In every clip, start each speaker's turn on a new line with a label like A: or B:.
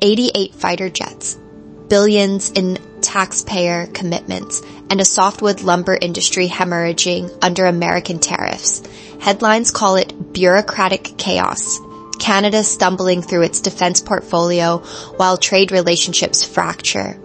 A: 88 fighter jets, billions in taxpayer commitments, and a softwood lumber industry hemorrhaging under American tariffs. Headlines call it bureaucratic chaos. Canada stumbling through its defense portfolio while trade relationships fracture.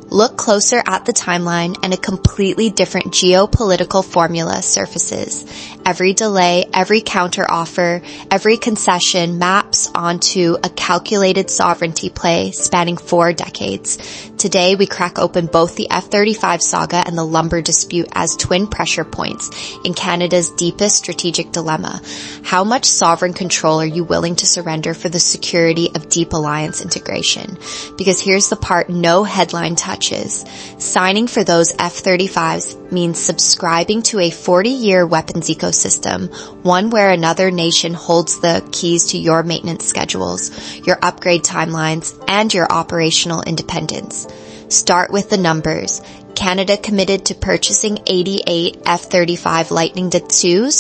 A: Look closer at the timeline and a completely different geopolitical formula surfaces. Every delay, every counteroffer, every concession maps onto a calculated sovereignty play spanning 4 decades. Today, we crack open both the F-35 saga and the lumber dispute as twin pressure points in Canada's deepest strategic dilemma. How much sovereign control are you willing to surrender for the security of deep alliance integration? Because here's the part no headline touches. Signing for those F-35s means subscribing to a 40-year weapons ecosystem, one where another nation holds the keys to your maintenance schedules, your upgrade timelines, and your operational independence. Start with the numbers. Canada committed to purchasing 88 F-35 Lightning II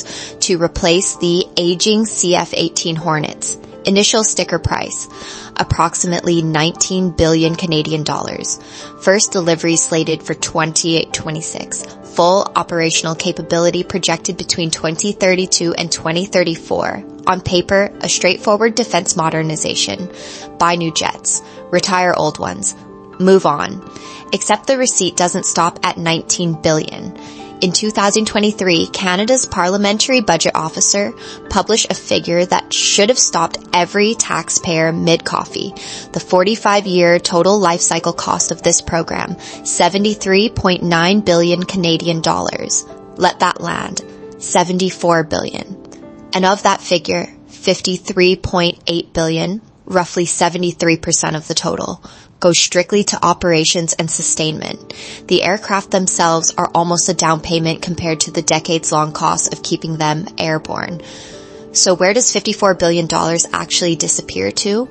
A: to replace the aging CF-18 Hornets. Initial sticker price, approximately 19 billion Canadian dollars. First delivery slated for 2026. Full operational capability projected between 2032 and 2034. On paper, a straightforward defense modernization. Buy new jets. Retire old ones. Move on. Except the receipt doesn't stop at 19 billion. In 2023, Canada's Parliamentary Budget Officer published a figure that should have stopped every taxpayer mid-coffee. The 45-year total lifecycle cost of this program, 73.9 billion Canadian dollars. Let that land. 74 billion. And of that figure, 53.8 billion, roughly 73% of the total, goes strictly to operations and sustainment. The aircraft themselves are almost a down payment compared to the decades-long cost of keeping them airborne. So where does $54 billion actually disappear to?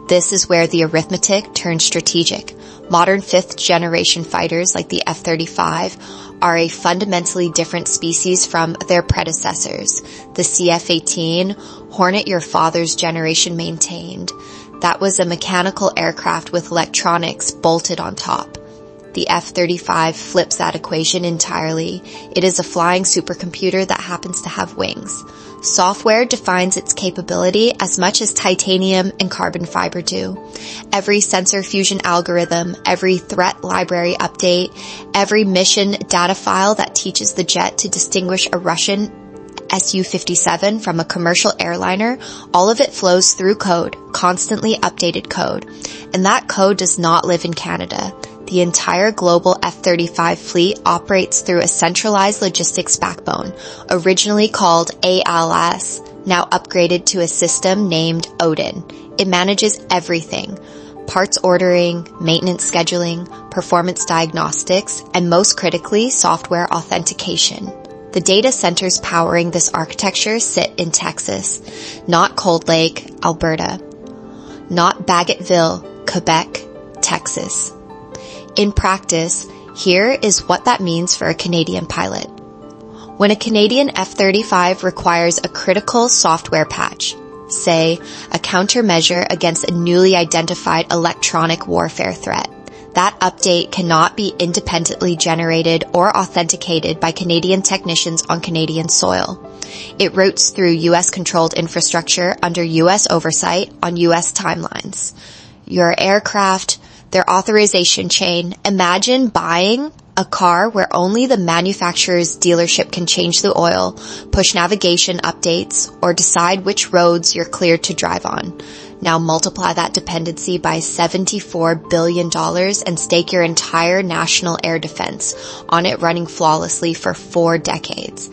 A: This is where the arithmetic turns strategic. Modern fifth-generation fighters like the F-35 are a fundamentally different species from their predecessors. The CF-18, Hornet your father's generation maintained. That was a mechanical aircraft with electronics bolted on top. The F-35 flips that equation entirely. It is a flying supercomputer that happens to have wings. Software defines its capability as much as titanium and carbon fiber do. Every sensor fusion algorithm, every threat library update, every mission data file that teaches the jet to distinguish a Russian Su-57 from a commercial airliner, all of it flows through code, constantly updated code. And that code does not live in Canada. The entire global F-35 fleet operates through a centralized logistics backbone, originally called ALS, now upgraded to a system named Odin. It manages everything: parts ordering, maintenance scheduling, performance diagnostics, and most critically, software authentication. The data centers powering this architecture sit in Texas, not Cold Lake, Alberta, not Bagotville, Quebec, Texas. In practice, here is what that means for a Canadian pilot. When a Canadian F-35 requires a critical software patch, say a countermeasure against a newly identified electronic warfare threat, that update cannot be independently generated or authenticated by Canadian technicians on Canadian soil. It routes through U.S.-controlled infrastructure under U.S. oversight on U.S. timelines. Your aircraft, their authorization chain. Imagine buying a car where only the manufacturer's dealership can change the oil, push navigation updates, or decide which roads you're cleared to drive on. Now multiply that dependency by $74 billion and stake your entire national air defense on it running flawlessly for 4 decades.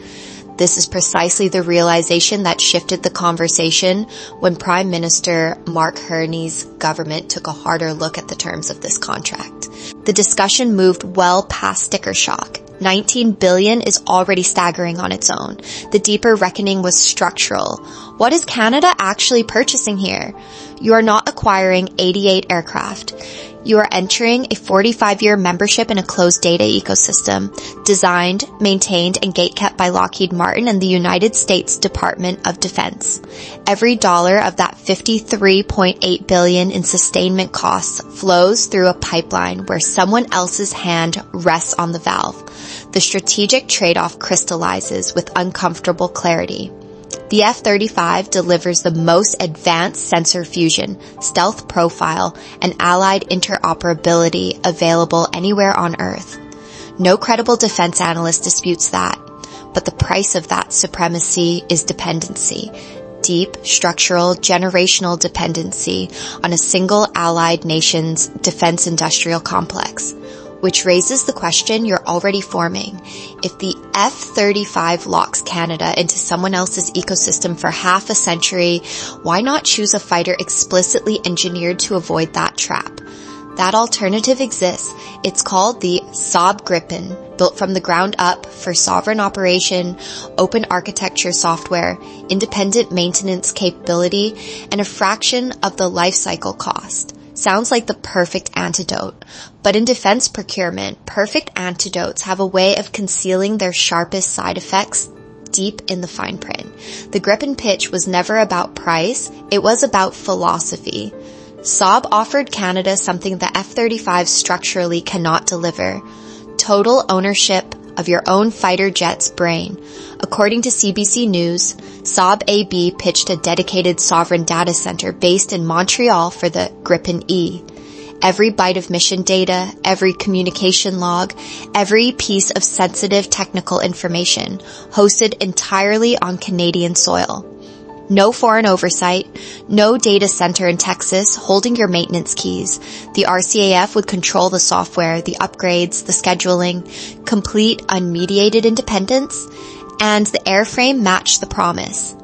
A: This is precisely the realization that shifted the conversation when Prime Minister Mark Carney's government took a harder look at the terms of this contract. The discussion moved well past sticker shock. 19 billion is already staggering on its own. The deeper reckoning was structural. What is Canada actually purchasing here? You are not acquiring 88 aircraft. You are entering a 45-year membership in a closed data ecosystem designed, maintained, and gatekept by Lockheed Martin and the United States Department of Defense. Every dollar of that $53.8 billion in sustainment costs flows through a pipeline where someone else's hand rests on the valve. The strategic trade-off crystallizes with uncomfortable clarity. The F-35 delivers the most advanced sensor fusion, stealth profile, and allied interoperability available anywhere on Earth. No credible defense analyst disputes that, but the price of that supremacy is dependency. Deep, structural, generational dependency on a single allied nation's defense industrial complex. Which raises the question you're already forming. If the F-35 locks Canada into someone else's ecosystem for half a century, why not choose a fighter explicitly engineered to avoid that trap? That alternative exists. It's called the Saab Gripen, built from the ground up for sovereign operation, open architecture software, independent maintenance capability, and a fraction of the lifecycle cost. Sounds like the perfect antidote. But in defense procurement, perfect antidotes have a way of concealing their sharpest side effects deep in the fine print. The Gripen pitch was never about price, it was about philosophy. Saab offered Canada something the F-35 structurally cannot deliver. Total ownership of your own fighter jet's brain. According to CBC News, Saab AB pitched a dedicated sovereign data center based in Montreal for the Gripen E. Every byte of mission data, every communication log, every piece of sensitive technical information hosted entirely on Canadian soil. No foreign oversight, no data center in Texas holding your maintenance keys. The RCAF would control the software, the upgrades, the scheduling, complete unmediated independence, and the airframe matched the promise.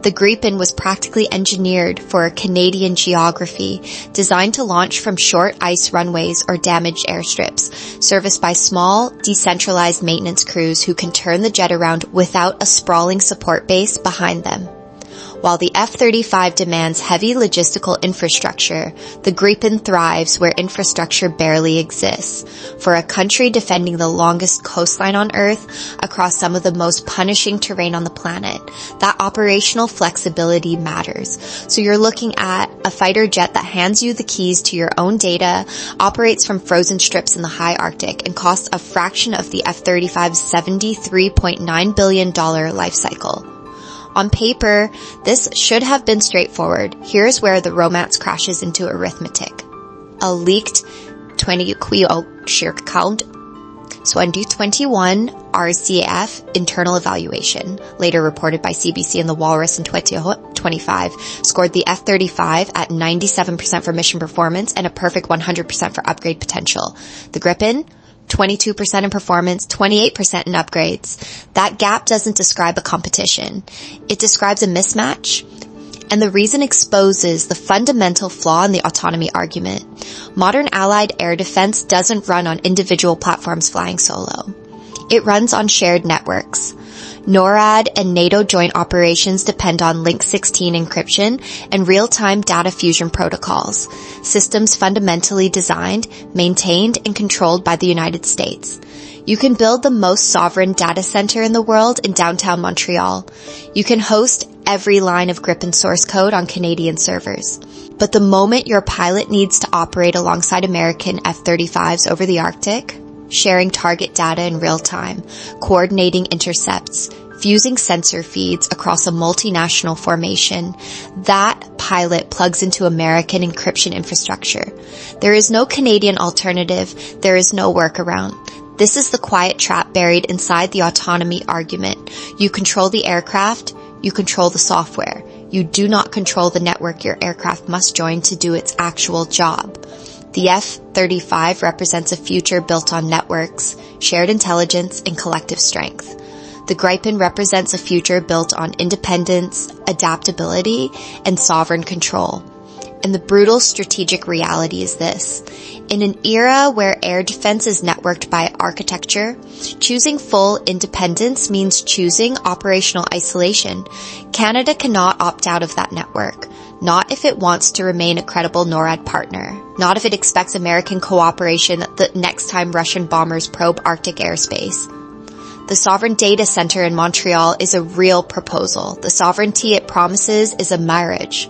A: The Gripen was practically engineered for Canadian geography, designed to launch from short ice runways or damaged airstrips, serviced by small, decentralized maintenance crews who can turn the jet around without a sprawling support base behind them. While the F-35 demands heavy logistical infrastructure, the Gripen thrives where infrastructure barely exists. For a country defending the longest coastline on Earth across some of the most punishing terrain on the planet, that operational flexibility matters. So you're looking at a fighter jet that hands you the keys to your own data, operates from frozen strips in the high Arctic, and costs a fraction of the F-35's $73.9 billion life cycle. On paper, this should have been straightforward. Here's where the romance crashes into arithmetic. A leaked 2021 RCAF internal evaluation, later reported by CBC in The Walrus in 2025, scored the F-35 at 97% for mission performance and a perfect 100% for upgrade potential. The Gripen, 22% in performance, 28% in upgrades. That gap doesn't describe a competition. It describes a mismatch. And the reason exposes the fundamental flaw in the autonomy argument. Modern allied air defense doesn't run on individual platforms flying solo. It runs on shared networks. NORAD and NATO joint operations depend on Link 16 encryption and real-time data fusion protocols, systems fundamentally designed, maintained, and controlled by the United States. You can build the most sovereign data center in the world in downtown Montreal. You can host every line of Gripen source code on Canadian servers. But the moment your pilot needs to operate alongside American F-35s over the Arctic, sharing target data in real time, coordinating intercepts, fusing sensor feeds across a multinational formation, that pilot plugs into American encryption infrastructure. There is no Canadian alternative. There is no workaround. This is the quiet trap buried inside the autonomy argument. You control the aircraft. You control the software. You do not control the network your aircraft must join to do its actual job. The F-35 represents a future built on networks, shared intelligence, and collective strength. The Gripen represents a future built on independence, adaptability, and sovereign control. And the brutal strategic reality is this. In an era where air defense is networked by architecture, choosing full independence means choosing operational isolation. Canada cannot opt out of that network. not if it wants to remain a credible NORAD partner, not if it expects American cooperation the next time Russian bombers probe Arctic airspace. The Sovereign Data Center in Montreal is a real proposal. The sovereignty it promises is a mirage.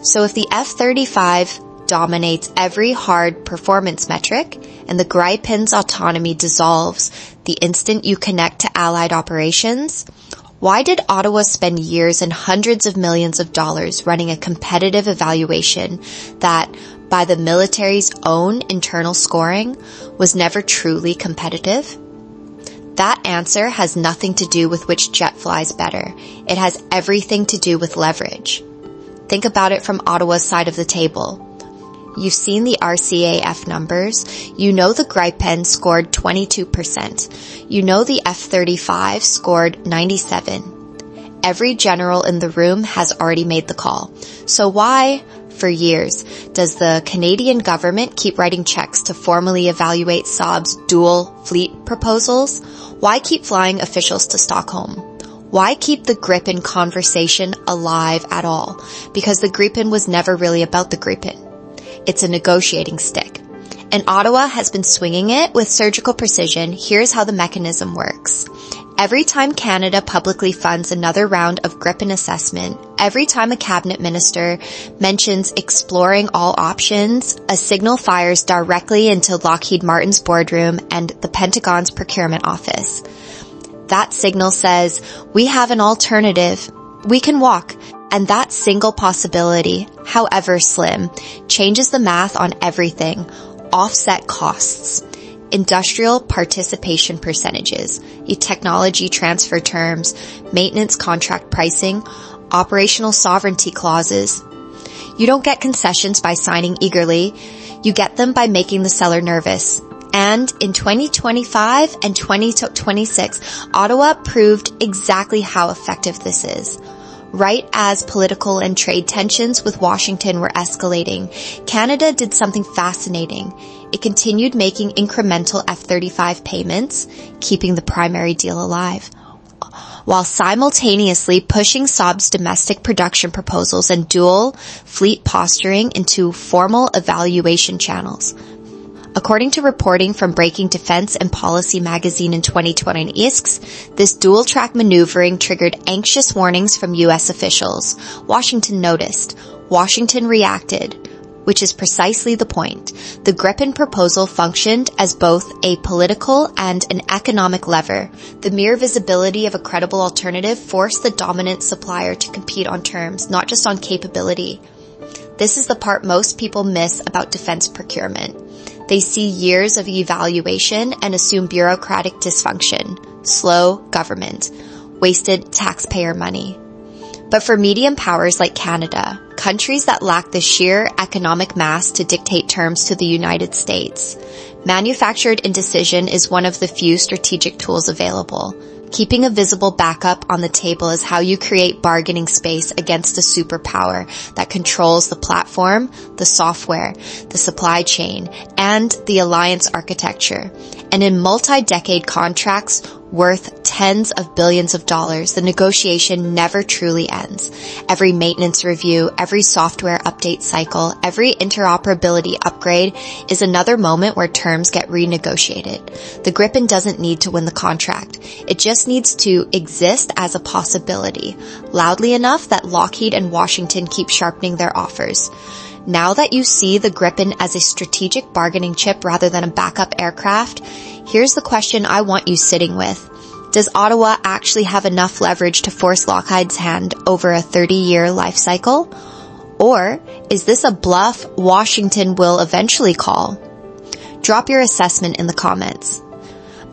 A: So if the F-35 dominates every hard performance metric and the Gripen's autonomy dissolves the instant you connect to Allied operations, why did Ottawa spend years and hundreds of millions of dollars running a competitive evaluation that, by the military's own internal scoring, was never truly competitive? That answer has nothing to do with which jet flies better. It has everything to do with leverage. Think about it from Ottawa's side of the table. You've seen the RCAF numbers. You know the Gripen scored 22%. You know the F-35 scored 97%. Every general in the room has already made the call. So why, for years, does the Canadian government keep writing checks to formally evaluate Saab's dual fleet proposals? Why keep flying officials to Stockholm? Why keep the Gripen conversation alive at all? Because the Gripen was never really about the Gripen. It's a negotiating stick. And Ottawa has been swinging it with surgical precision. Here's how the mechanism works. Every time Canada publicly funds another round of Gripen assessment, every time a cabinet minister mentions exploring all options, a signal fires directly into Lockheed Martin's boardroom and the Pentagon's procurement office. That signal says, we have an alternative. We can walk. And that single possibility, however slim, changes the math on everything. Offset costs, industrial participation percentages, technology transfer terms, maintenance contract pricing, operational sovereignty clauses. You don't get concessions by signing eagerly. You get them by making the seller nervous. And in 2025 and 2026, Ottawa proved exactly how effective this is. Right as political and trade tensions with Washington were escalating, Canada did something fascinating. It continued making incremental F-35 payments, keeping the primary deal alive, while simultaneously pushing Saab's domestic production proposals and dual fleet posturing into formal evaluation channels. According to reporting from Breaking Defense and Policy magazine in 2020, this dual-track maneuvering triggered anxious warnings from U.S. officials. Washington noticed. Washington reacted, which is precisely the point. The Gripen proposal functioned as both a political and an economic lever. The mere visibility of a credible alternative forced the dominant supplier to compete on terms, not just on capability. This is the part most people miss about defense procurement. They see years of evaluation and assume bureaucratic dysfunction, slow government, wasted taxpayer money. But for medium powers like Canada, countries that lack the sheer economic mass to dictate terms to the United States, manufactured indecision is one of the few strategic tools available. Keeping a visible backup on the table is how you create bargaining space against a superpower that controls the platform, the software, the supply chain, and the alliance architecture. And in multi-decade contracts worth tens of billions of dollars, the negotiation never truly ends. Every maintenance review, every software update cycle, every interoperability upgrade is another moment where terms get renegotiated. The Gripen doesn't need to win the contract. It just needs to exist as a possibility, loudly enough that Lockheed and Washington keep sharpening their offers. Now that you see the Gripen as a strategic bargaining chip rather than a backup aircraft, here's the question I want you sitting with. Does Ottawa actually have enough leverage to force Lockheed's hand over a 30-year life cycle? Or is this a bluff Washington will eventually call? Drop your assessment in the comments.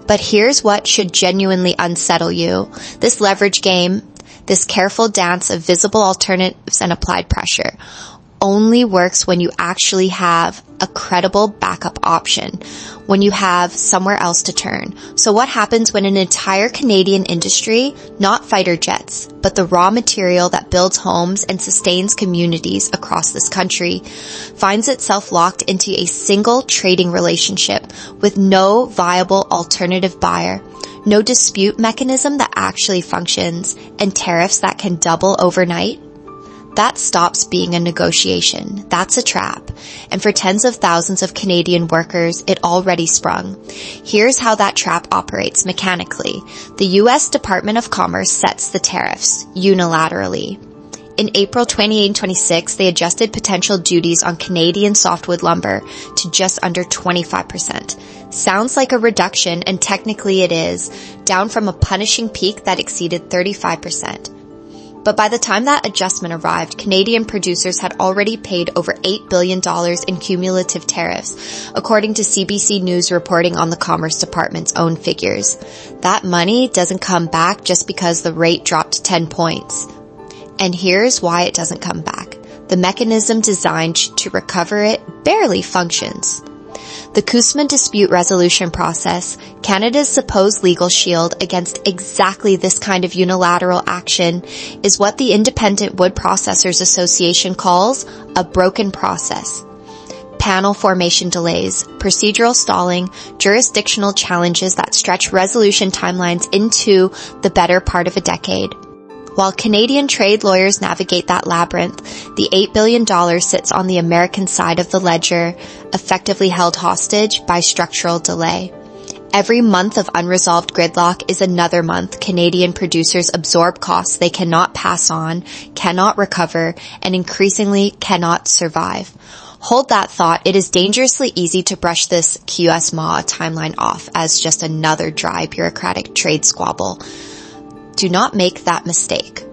A: But here's what should genuinely unsettle you. This leverage game, this careful dance of visible alternatives and applied pressure, only works when you actually have a credible backup option, when you have somewhere else to turn. So what happens when an entire Canadian industry, not fighter jets, but the raw material that builds homes and sustains communities across this country, finds itself locked into a single trading relationship with no viable alternative buyer, no dispute mechanism that actually functions, and tariffs that can double overnight? That stops being a negotiation. That's a trap. And for tens of thousands of Canadian workers, it already sprung. Here's how that trap operates mechanically. The U.S. Department of Commerce sets the tariffs unilaterally. In April 2026, they adjusted potential duties on Canadian softwood lumber to just under 25%. Sounds like a reduction, and technically it is, down from a punishing peak that exceeded 35%. But by the time that adjustment arrived, Canadian producers had already paid over $8 billion in cumulative tariffs, according to CBC News reporting on the Commerce Department's own figures. That money doesn't come back just because the rate dropped 10 points. And here's why it doesn't come back. The mechanism designed to recover it barely functions. The CUSMA dispute resolution process, Canada's supposed legal shield against exactly this kind of unilateral action, is what the Independent Wood Processors Association calls a broken process. Panel formation delays, procedural stalling, jurisdictional challenges that stretch resolution timelines into the better part of a decade. While Canadian trade lawyers navigate that labyrinth, the $8 billion sits on the American side of the ledger, effectively held hostage by structural delay. Every month of unresolved gridlock is another month Canadian producers absorb costs they cannot pass on, cannot recover, and increasingly cannot survive. Hold that thought. It is dangerously easy to brush this QSMA timeline off as just another dry bureaucratic trade squabble. Do not make that mistake.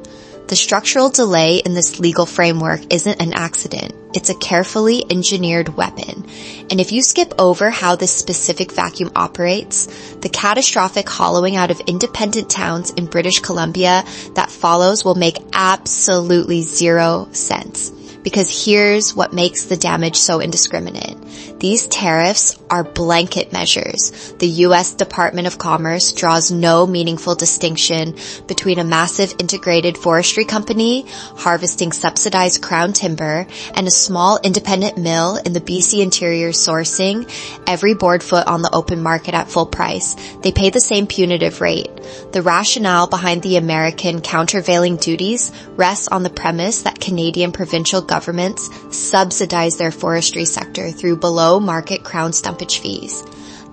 A: The structural delay in this legal framework isn't an accident. It's a carefully engineered weapon. And if you skip over how this specific vacuum operates, the catastrophic hollowing out of independent towns in British Columbia that follows will make absolutely zero sense. Because here's what makes the damage so indiscriminate. These tariffs are blanket measures. The U.S. Department of Commerce draws no meaningful distinction between a massive integrated forestry company harvesting subsidized crown timber and a small independent mill in the BC interior sourcing every board foot on the open market at full price. They pay the same punitive rate. The rationale behind the American countervailing duties rests on the premise that Canadian provincial governments subsidize their forestry sector through below-market crown stumpage fees.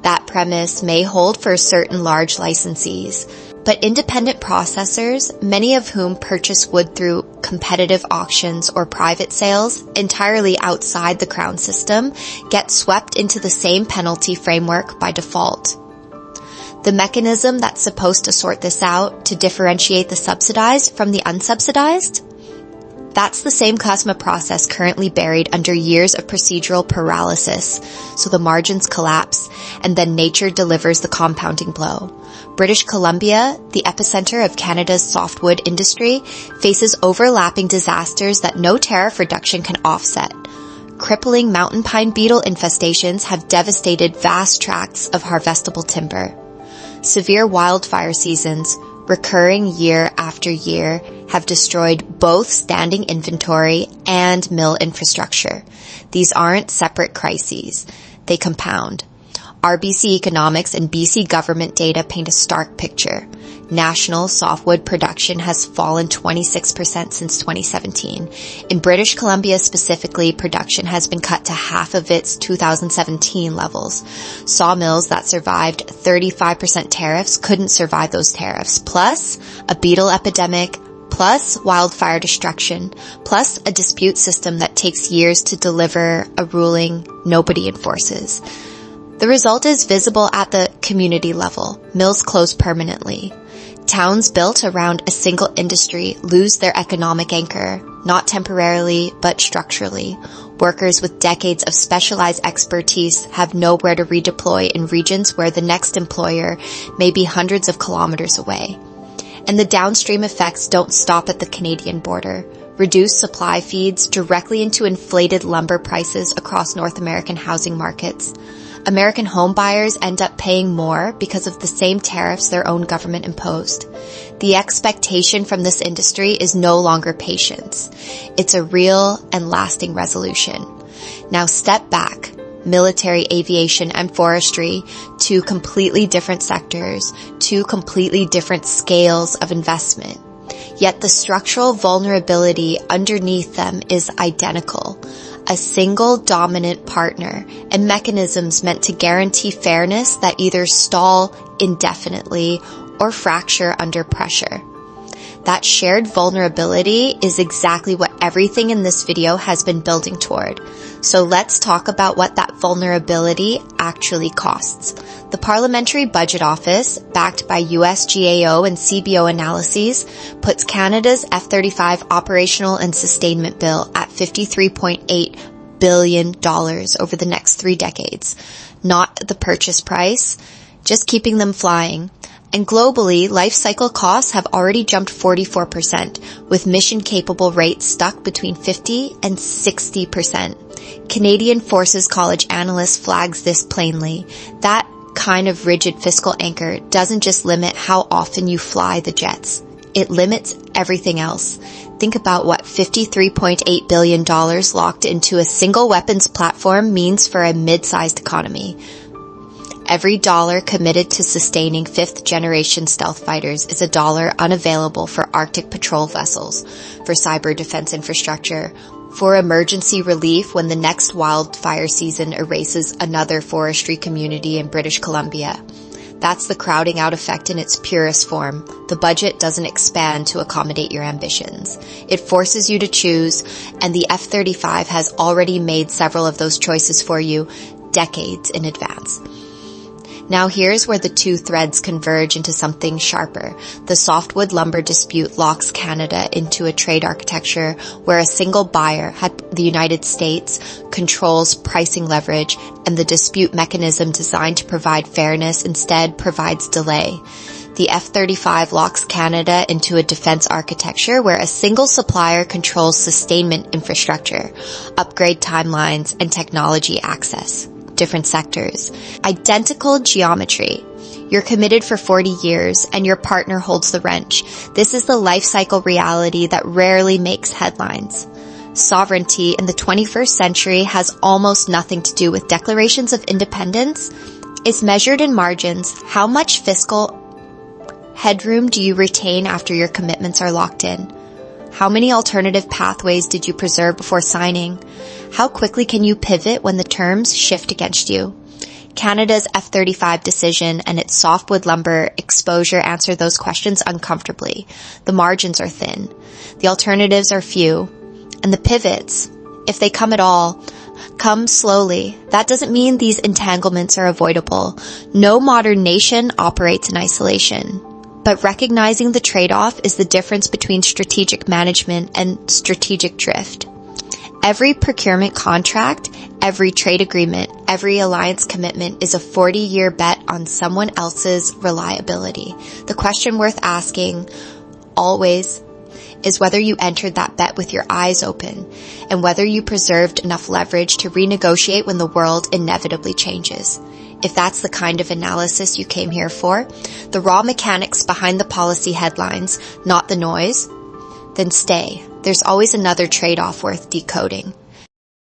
A: That premise may hold for certain large licensees, but independent processors, many of whom purchase wood through competitive auctions or private sales entirely outside the crown system, get swept into the same penalty framework by default. The mechanism that's supposed to sort this out, to differentiate the subsidized from the unsubsidized, that's the same CUSMA process currently buried under years of procedural paralysis, so the margins collapse, and then nature delivers the compounding blow. British Columbia, the epicenter of Canada's softwood industry, faces overlapping disasters that no tariff reduction can offset. Crippling mountain pine beetle infestations have devastated vast tracts of harvestable timber. Severe wildfire seasons, recurring year after year, have destroyed both standing inventory and mill infrastructure. These aren't separate crises. They compound. RBC Economics and BC government data paint a stark picture. National softwood production has fallen 26% since 2017. In British Columbia specifically, production has been cut to half of its 2017 levels. Sawmills that survived 35% tariffs couldn't survive those tariffs, plus a beetle epidemic, plus wildfire destruction, plus a dispute system that takes years to deliver a ruling nobody enforces. The result is visible at the community level. Mills close permanently. Towns built around a single industry lose their economic anchor, not temporarily, but structurally. Workers with decades of specialized expertise have nowhere to redeploy in regions where the next employer may be hundreds of kilometers away. And the downstream effects don't stop at the Canadian border. Reduced supply feeds directly into inflated lumber prices across North American housing markets. American home buyers end up paying more because of the same tariffs their own government imposed. The expectation from this industry is no longer patience. It's a real and lasting resolution. Now step back. Military, aviation, and forestry, two completely different sectors, two completely different scales of investment. Yet the structural vulnerability underneath them is identical. A single dominant partner and mechanisms meant to guarantee fairness that either stall indefinitely or fracture under pressure. That shared vulnerability is exactly what everything in this video has been building toward. So let's talk about what that vulnerability actually costs. The Parliamentary Budget Office, backed by US GAO and CBO analyses, puts Canada's F-35 operational and sustainment bill at $53.8 billion over the next 3 decades. Not the purchase price, just keeping them flying. And globally, lifecycle costs have already jumped 44%, with mission-capable rates stuck between 50 and 60%. Canadian Forces College analyst flags this plainly. That kind of rigid fiscal anchor doesn't just limit how often you fly the jets. It limits everything else. Think about what $53.8 billion locked into a single weapons platform means for a mid-sized economy. Every dollar committed to sustaining 5th-generation stealth fighters is a dollar unavailable for Arctic patrol vessels, for cyber defense infrastructure, for emergency relief when the next wildfire season erases another forestry community in British Columbia. That's the crowding out effect in its purest form. The budget doesn't expand to accommodate your ambitions. It forces you to choose, and the F-35 has already made several of those choices for you decades in advance. Now here's where the two threads converge into something sharper. The softwood lumber dispute locks Canada into a trade architecture where a single buyer, the United States, controls pricing leverage, and the dispute mechanism designed to provide fairness instead provides delay. The F-35 locks Canada into a defense architecture where a single supplier controls sustainment infrastructure, upgrade timelines, and technology access. Different sectors. Identical geometry. You're committed for 40 years and your partner holds the wrench. This is the life cycle reality that rarely makes headlines. Sovereignty in the 21st century has almost nothing to do with declarations of independence. It's measured in margins. How much fiscal headroom do you retain after your commitments are locked in? How many alternative pathways did you preserve before signing? How quickly can you pivot when the terms shift against you? Canada's F-35 decision and its softwood lumber exposure answer those questions uncomfortably. The margins are thin. The alternatives are few. And the pivots, if they come at all, come slowly. That doesn't mean these entanglements are avoidable. No modern nation operates in isolation. But recognizing the trade-off is the difference between strategic management and strategic drift. Every procurement contract, every trade agreement, every alliance commitment is a 40-year bet on someone else's reliability. The question worth asking, always, is whether you entered that bet with your eyes open and whether you preserved enough leverage to renegotiate when the world inevitably changes. If that's the kind of analysis you came here for, the raw mechanics behind the policy headlines, not the noise, then stay. There's always another trade-off worth decoding.